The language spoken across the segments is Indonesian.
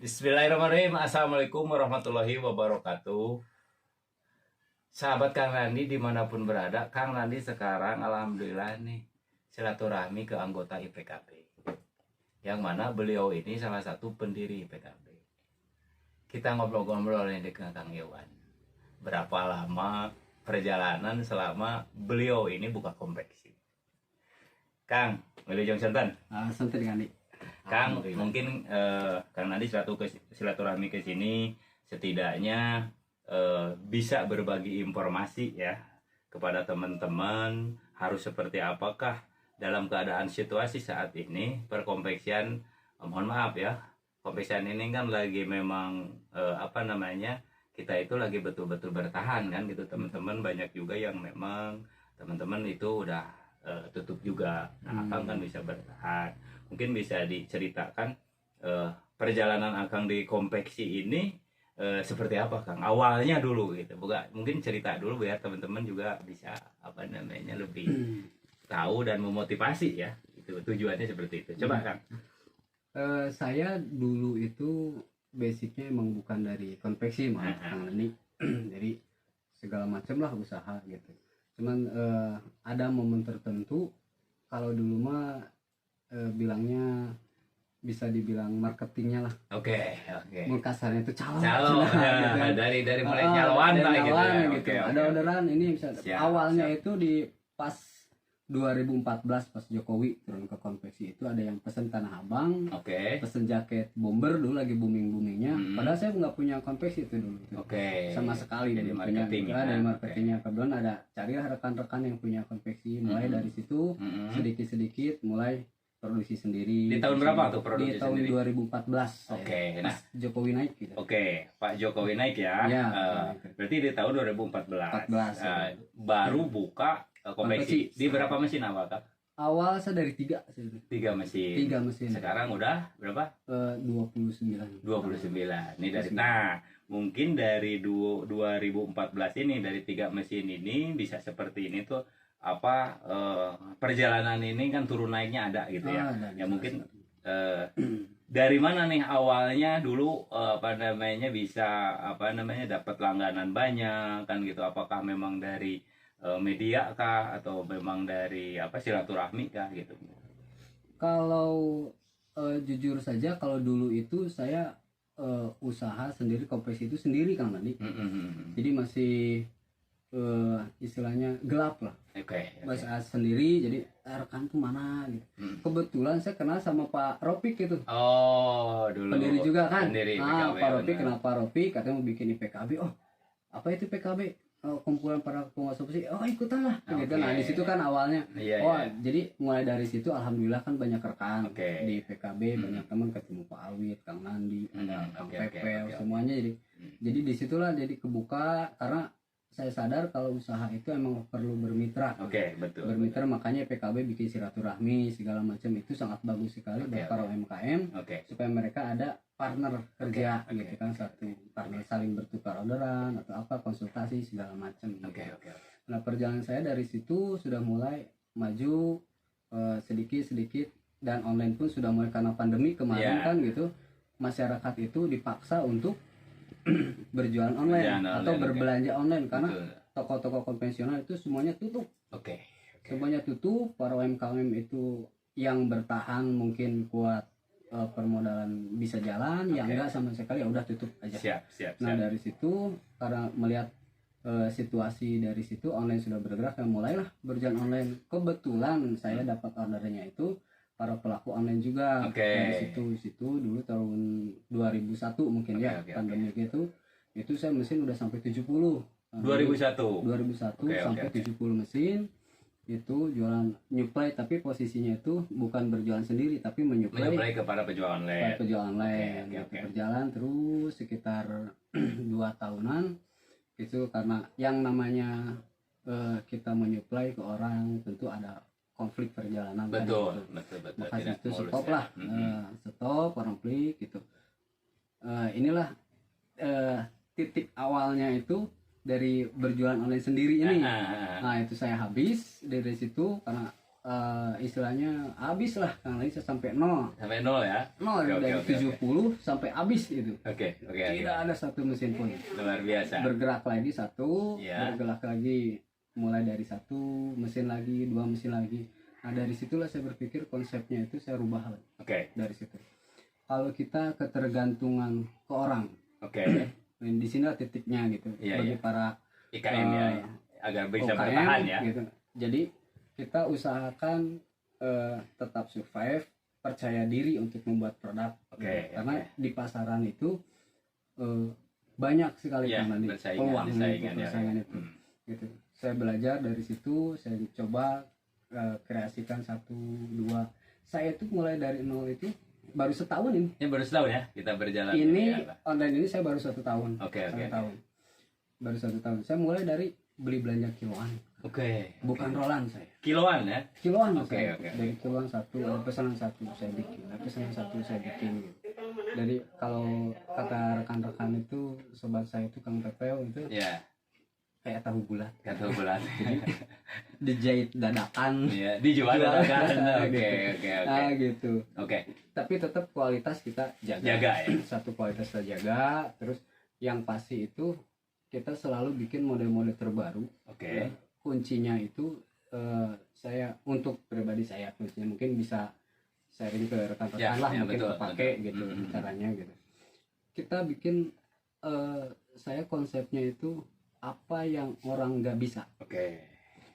Bismillahirrahmanirrahim. Assalamualaikum warahmatullahi wabarakatuh. Sahabat Kang Randi dimanapun berada, Kang Randi sekarang alhamdulillah nih silaturahmi ke anggota IPKB. Yang mana beliau ini salah satu pendiri IPKB. Kita ngobrol-ngobrol nih dengan Kang Iwan. Berapa lama perjalanan selama beliau ini buka konveksi? Kang, Wilujeng Senten. Santai Gandhi. Kang, mungkin Kang Nandi suatu silaturahmi ke sini setidaknya bisa berbagi informasi ya kepada teman-teman harus seperti apakah dalam keadaan situasi saat ini perkonveksian. Mohon maaf ya, konveksian ini kan lagi memang kita itu lagi betul-betul bertahan kan gitu teman-teman. Banyak juga yang memang teman-teman itu udah tutup juga. Nah, Akang kan bisa bertahan. Mungkin bisa diceritakan perjalanan Akang di konveksi ini seperti apa Kang? Awalnya dulu gitu. Mungkin cerita dulu biar teman-teman juga bisa lebih tahu dan memotivasi ya. Itu tujuannya seperti itu. Coba Kang. Saya dulu itu basicnya emang bukan dari konveksi maaf Kang Lani. Jadi segala macam lah usaha gitu. Cuman ada momen tertentu kalau dulu mah bilangnya bisa dibilang marketingnya lah. Oke. Mau kasarnya itu calo Gitu. Dari mulai nyaloan lah gitu. Gitu. Ada orderan ini bisa. Awalnya itu di pas 2014 pas Jokowi turun ke konveksi itu ada yang pesen Tanah Abang, pesen jaket bomber dulu lagi boomingnya. Padahal saya nggak punya konveksi itu dulu. Sama sekali dari dulu marketing. Dari marketingnya. Kebetulan ada carilah rekan-rekan yang punya konveksi. Mulai dari situ sedikit-sedikit mulai produksi sendiri. Di tahun berapa tuh produksi sendiri? Di tahun 2014. Pas Jokowi naik gitu. Pak Jokowi naik ya. Berarti di tahun 2014. Baru buka konveksi. Di berapa mesin awal Kak? Awal saya dari 3 mesin. Sekarang udah berapa? 29. Ini dari mungkin dari 2014 ini dari 3 mesin ini bisa seperti ini tuh perjalanan ini kan turun naiknya ada gitu ya. Ya mungkin dari mana nih awalnya dulu bisa dapat langganan banyak kan gitu. Apakah memang dari media kah atau memang dari silaturahmi kah gitu? Kalau jujur saja kalau dulu itu saya usaha sendiri, konveksi itu sendiri Kang Nandi. Jadi masih istilahnya gelap lah. Usaha sendiri, jadi rekan tuh mana gitu. Kebetulan saya kenal sama Pak Ropik itu. Dulu pendiri juga kan. PKB, Pak Ropik kenal Pak Ropik katanya mau bikin IPKB. Apa itu PKB? Kumpulan para penguasa besi. Ikutan lah gitu. Nah di situ kan awalnya jadi mulai dari situ alhamdulillah kan banyak rekan di PKB, banyak teman ketemu Pak Awit, Kang Nandi, ada Kang Pepel, semuanya jadi disitulah jadi kebuka karena saya sadar kalau usaha itu emang perlu bermitra. Betul. Bermitra makanya PKB bikin silaturahmi segala macam itu sangat bagus sekali buat para UMKM supaya mereka ada partner kerja gitu kan, satu partner saling bertukar orderan atau konsultasi segala macam. Nah perjalanan saya dari situ sudah mulai maju sedikit dan online pun sudah mulai karena pandemi kemarin kan gitu, masyarakat itu dipaksa untuk berjualan online atau berbelanja online karena toko-toko konvensional itu semuanya tutup. Semuanya tutup, para UMKM itu yang bertahan mungkin kuat permodalan bisa jalan, yang enggak sama sekali ya udah tutup aja. Nah dari situ karena melihat situasi dari situ online sudah bergerak dan mulailah berjalan online. Kebetulan saya dapat ordernya itu para pelaku online juga. Dari situ dulu tahun 2001 mungkin pandemi gitu. Itu saya mesin udah sampai 70. 2001 sampai 70 mesin. Itu jualan nyuplai, tapi posisinya itu bukan berjualan sendiri tapi menyuplai kepada penjual online. Berjalan terus sekitar 2 tahunan. Itu karena yang namanya kita menyuplai ke orang tentu ada konflik perjalanan. Betul. Makanya itu stop lah. Stop konflik gitu. Inilah titik awalnya itu dari berjualan online sendiri ini. Nah itu saya habis dari situ karena istilahnya habis lah, Kang Ladi saya sampai nol. Sampai nol ya? Nol dari 70 sampai habis itu. Oke. Tidak ada satu mesin pun. Luar biasa. Bergerak lagi satu, Ya. bergerak lagi, mulai dari satu mesin lagi, dua mesin lagi. Nah dari situlah saya berpikir konsepnya itu saya rubah lagi. Oke. Dari situ. Kalau kita ketergantungan ke orang, Oke. di sinilah titiknya gitu. Iya, bagi iya. para IKM ya, agar bisa UKM, bertahan ya. gitu. Jadi kita usahakan tetap survive, percaya diri untuk membuat produk. Oke, Karena oke. di pasaran itu banyak sekali Ya, Kang Nandi, peluang persaingan itu. Gitu. Saya belajar dari situ, saya coba kreasikan satu dua. Saya itu mulai dari nol itu baru setahun ini. Ini baru setahun ya kita berjalan. Ini ya, online ini saya baru 1 tahun. Oke. Tahun. Baru 1 tahun. Saya mulai dari beli belanja kiloan. Oke. Bukan rolan saya. Kiloan ya? Kiloan Oke, saya. oke. Dari kiloan satu, ada pesanan satu saya bikin, ada pesanan satu saya bikin. Gitu. Dari kalau kata rekan-rekan itu, sobat saya itu Kang Pepeo itu Ya. kayak tahu bulat. Kata bulan. Dijahit dadakan. Iya, dijual dadakan. Oke. Ah gitu. Oke. Tapi tetap kualitas kita jaga. Jaga ya. Satu kualitas kita jaga. Terus yang pasti itu kita selalu bikin model-model terbaru. Oke. Kuncinya itu saya untuk pribadi saya kuncinya mungkin bisa sharing ke rekan-rekan Ya, lah, ya, mungkin betul, kepake betul. gitu caranya gitu. Kita bikin saya konsepnya itu apa yang orang nggak bisa, Oke.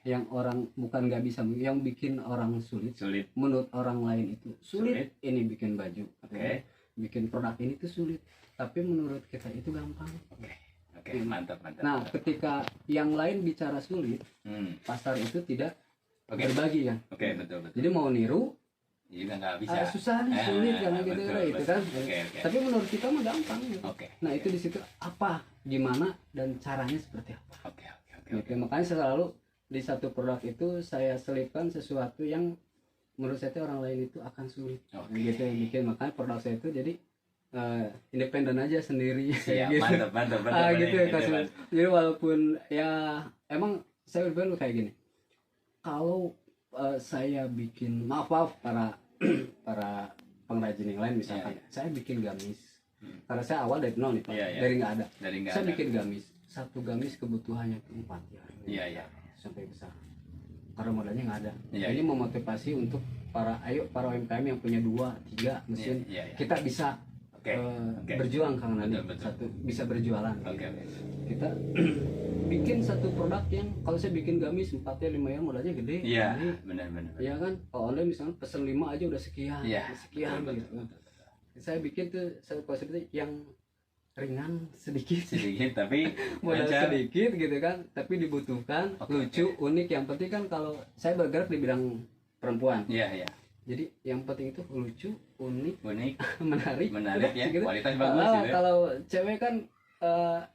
yang orang bukan nggak bisa, yang bikin orang sulit. Sulit. Menurut orang lain itu Sulit. sulit, ini bikin baju, Oke. bikin produk ini tuh sulit, tapi menurut kita itu gampang. Oke, mantap. Nah, ketika yang lain bicara sulit, pasar itu tidak Oke. berbagi kan. Oke, betul. Jadi mau niru Juga nggak bisa. susah nih, sulit karena gitu betul, itu kan. Oke. Tapi menurut kita mah gampang gitu. Oke. Nah, itu di situ apa, gimana dan caranya seperti apa. Oke. Gitu. Makanya selalu di satu produk itu saya selipkan sesuatu yang menurut saya itu orang lain itu akan sulit. Oke. Gitu yang bikin, makanya produk saya itu jadi independen aja sendiri. Iya, gitu. mantap. Gitu ya Kak. Jadi walaupun ya emang saya berpikir kayak gini, kalau saya bikin maaf para para pengrajin yang lain misalkan, saya bikin gamis, karena saya awal dari nol nih Pak, dari nggak ada. Saya bikin gamis, satu gamis kebutuhannya itu 4 ya. Iya. Sampai besar, karena modalnya nggak ada. Iya, Ini memotivasi untuk para UMKM yang punya 2-3 mesin, Iya. kita bisa berjuang Kang Nandi, Betul. satu bisa berjualan. Oke. Kita bikin satu produk yang kalau saya bikin gamis 4-5 modalnya gede. Iya, Jadi, benar. iya kan, kalau online misalnya pesen 5 aja udah sekian, Iya, sekian betul. gitu. Saya bikin tuh satu konsep itu yang ringan sedikit, tapi modal lancar. sedikit gitu kan, tapi dibutuhkan, lucu, unik. Yang penting kan kalau saya bergerak di bidang perempuan, Iya. jadi yang penting itu lucu, unik, Menarik menarik ya, gitu. kualitas bagus gitu ya. Kalau cewek kan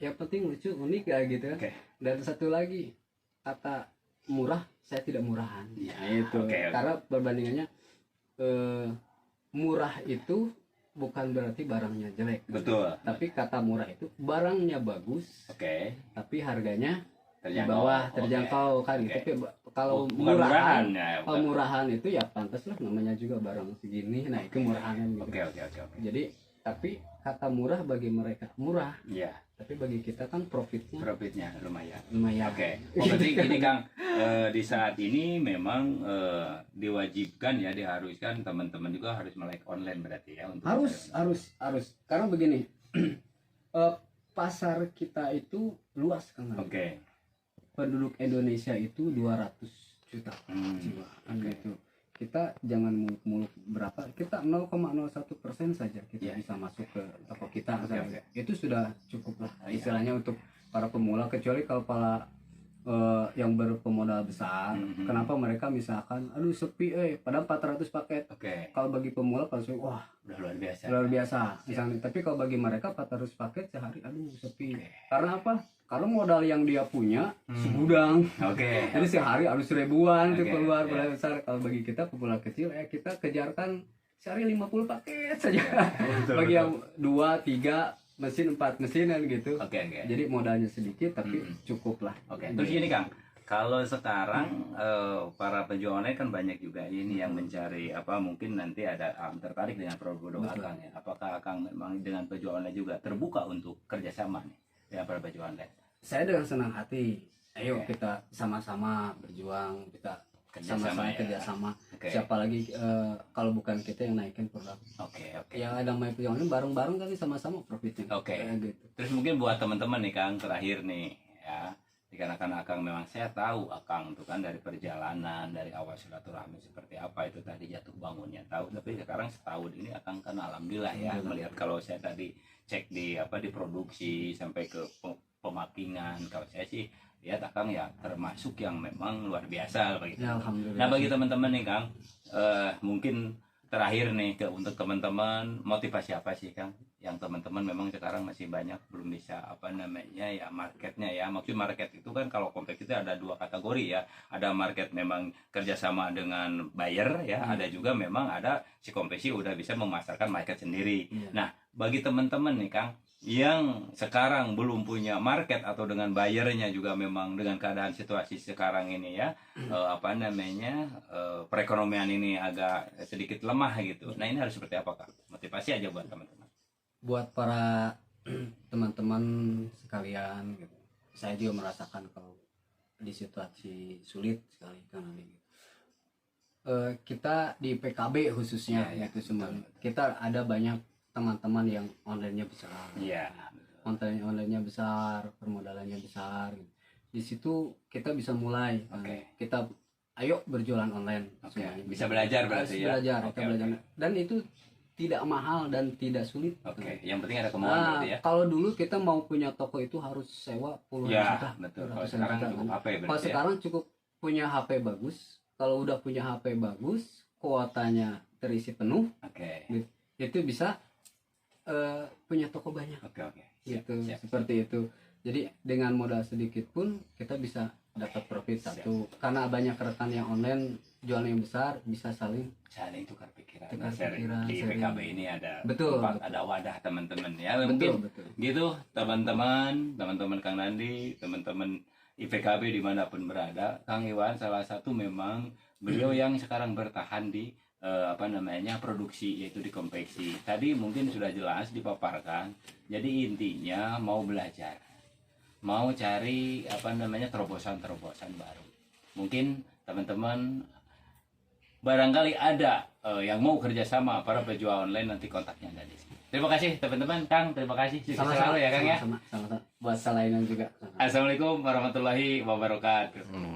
yang penting lucu, unik ya gitu. Oke. Dan satu lagi, kata murah, saya tidak murahan. Ya, itu. oke. Karena perbandingannya murah itu bukan berarti barangnya jelek. Betul. Tapi kata murah itu barangnya bagus, Oke. tapi harganya di Terjangkau. bawah, terjangkau kan. Oke. Tapi kalau Bukan murahan, ya, kalau murahan itu ya pantas lah, namanya juga barang segini. Nah itu murahan gitu. Oke. Jadi tapi kata murah bagi mereka murah, Iya, tapi bagi kita kan profitnya lumayan. lumayan. Oke. Oh, berarti ini Kang, di saat ini memang diwajibkan ya, diharuskan teman-teman juga harus melek online berarti ya untuk harus karena begini, pasar kita itu luas kan. Oke. Penduduk Indonesia itu 200 juta jiwa kan gitu. Kita jangan muluk-muluk berapa, kita 0,01% saja kita bisa masuk ke toko kita. Itu sudah cukup lah istilahnya untuk para pemula, kecuali kalau para yang berpemodal besar. Kenapa mereka misalkan aduh sepi padahal 400 paket. Kalau bagi pemula pasti wah udah luar biasa misalnya. Tapi kalau bagi mereka 400 paket sehari aduh sepi. Karena apa? Karena modal yang dia punya segudang. Jadi sehari harus ribuan itu keluar pemula besar. Kalau bagi kita pemula kecil kita kejarkan sehari 50 paket saja. Bagi yang 2-3 mesin, 4 mesin kan gitu. Jadi modalnya sedikit tapi cukup lah. Terus ini Kang, Kalau sekarang para penjual online kan banyak juga ini yang mencari apa, mungkin nanti ada tertarik dengan produk Akang ya. Apakah Akang memang dengan penjual online juga terbuka untuk kerjasama nih dengan para penjual online? Saya dengan senang hati. Ayo kita sama-sama berjuang, kita sama-sama kerjasama. Siapa lagi kalau bukan kita yang naikin produk. Yang ada main penjual online bareng-bareng kali sama-sama profitnya. Gitu. Terus mungkin buat teman-teman nih Kang, terakhir nih ya. Dikarenakan Akang memang saya tahu Akang itu kan dari perjalanan dari awal silaturahmi seperti apa itu tadi jatuh bangunnya tahu, tapi sekarang setahun ini Akang kan alhamdulillah ya melihat kalau saya tadi cek di apa di produksi sampai ke pemakingan, kalau saya sih lihat Akang ya termasuk yang memang luar biasa begitu. Ya, alhamdulillah. Nah bagi teman-teman nih Kang, mungkin terakhir nih untuk teman-teman motivasi apa sih Kang? Yang teman-teman memang sekarang masih banyak belum bisa apa namanya ya marketnya ya. Maksud market itu kan kalau kompleks itu ada dua kategori ya. Ada market memang kerjasama dengan buyer ya. Ada juga memang ada si kompleksi udah bisa memasarkan market sendiri. Nah bagi teman-teman nih Kang yang sekarang belum punya market atau dengan bayarnya juga memang dengan keadaan situasi sekarang ini ya apa namanya perekonomian ini agak sedikit lemah gitu. Nah ini harus seperti apa Kang? Motivasi aja buat teman-teman. Buat para teman-teman sekalian gitu. Saya juga merasakan kalau di situasi sulit sekali karena ini. Kita di PKB khususnya itu semua. Kita ada banyak teman-teman yang online-nya besar. Online-nya besar, permodalannya besar. Gitu. Di situ kita bisa mulai. Kita ayo berjualan online. Bisa belajar berarti ya. Kita belajar. Dan itu tidak mahal dan tidak sulit. Yang penting ada kemauan berarti ya. Kalau dulu kita mau punya toko itu harus sewa puluhan juta. Betul. Kalau sekarang cukup HP berarti. Kalau sekarang cukup punya HP bagus. Kalau udah punya HP bagus, kuotanya terisi penuh. Itu bisa punya toko banyak. Gitu, seperti itu. Jadi dengan modal sedikit pun kita bisa dapat profit satu. Karena banyak rekan yang online jualnya yang besar, bisa saling tukar pikiran. Di PKB ini ada betul. Ada wadah teman-teman ya. Mungkin gitu teman-teman Kang Nandi, teman-teman IPKB dimanapun berada. Kang Iwan salah satu memang beliau yang sekarang bertahan di apa namanya produksi, yaitu di konveksi. Tadi mungkin sudah jelas dipaparkan. Jadi intinya mau belajar, mau cari apa namanya terobosan baru. Mungkin teman-teman barangkali ada yang mau kerjasama para penjual online, nanti kontaknya ada di sini. Terima kasih teman-teman. Kang, terima kasih. Sukses selalu ya Kang ya. Sama-sama. Buat salainan juga. Assalamualaikum warahmatullahi wabarakatuh.